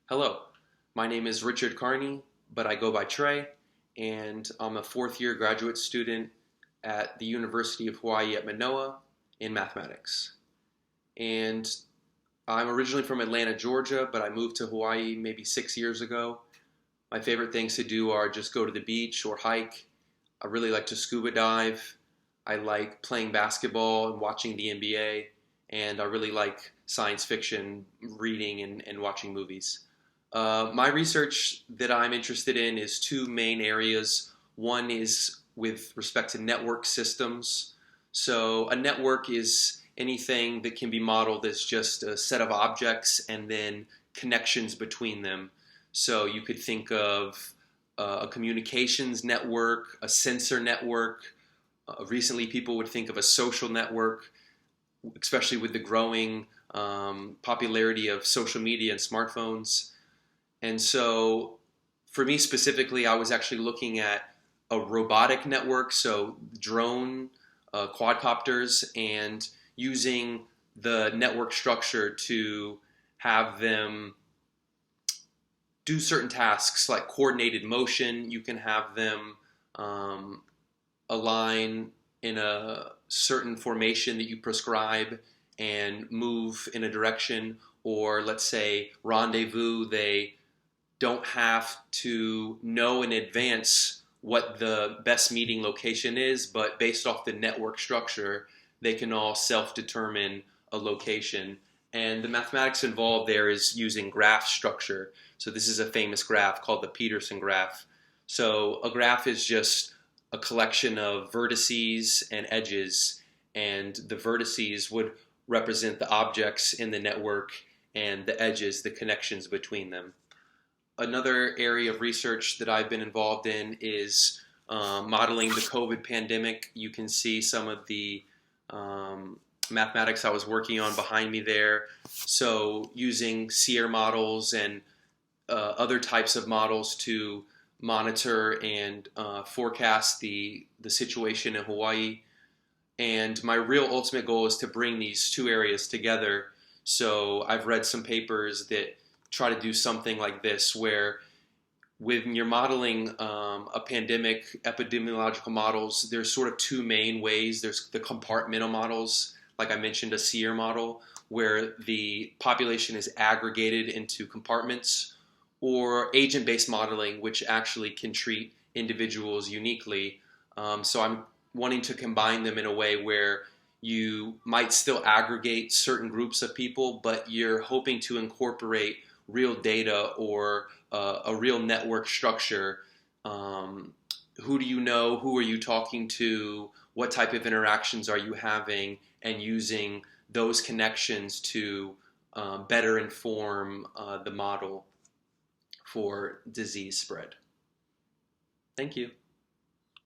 Hello, my name is Richard Carney, but I go by Trey, and I'm a fourth year graduate student at the University of Hawaii at Manoa in mathematics. And I'm originally from Atlanta, Georgia, but I moved to Hawaii maybe 6 years ago. My favorite things to do are just go to the beach or hike. I really like to scuba dive. I like playing basketball and watching the NBA, and I really like science fiction, reading, and watching movies. My research that I'm interested in is two main areas. One is with respect to network systems. So, a network is anything that can be modeled as just a set of objects and then connections between them. So, you could think of a communications network, a sensor network. Recently, people would think of a social network, especially with the growing popularity of social media and smartphones. And so, for me specifically, I was actually looking at a robotic network, so drone quadcopters, and using the network structure to have them do certain tasks like coordinated motion. You can have them um, align in a certain formation that you prescribe and move in a direction, or let's say rendezvous. They don't have to know in advance what the best meeting location is, but based off the network structure, they can all self-determine a location. And the mathematics involved there is using graph structure. So this is a famous graph called the Peterson graph. So a graph is just a collection of vertices and edges, and the vertices would represent the objects in the network, and the edges, the connections between them. Another area of research that I've been involved in is modeling the COVID pandemic. You can see some of the mathematics I was working on behind me there. So using Seer models and other types of models to monitor and forecast the situation in Hawaii. And my real ultimate goal is to bring these two areas together. So I've read some papers that try to do something like this, where when you're modeling a pandemic, epidemiological models, there's sort of two main ways. There's the compartmental models, like I mentioned, a SEER model, where the population is aggregated into compartments, or agent-based modeling, which actually can treat individuals uniquely. So I'm wanting to combine them in a way where you might still aggregate certain groups of people, but you're hoping to incorporate real data or a real network structure. Who do you know? Who are you talking to? What type of interactions are you having? And using those connections to better inform the model for disease spread. Thank you.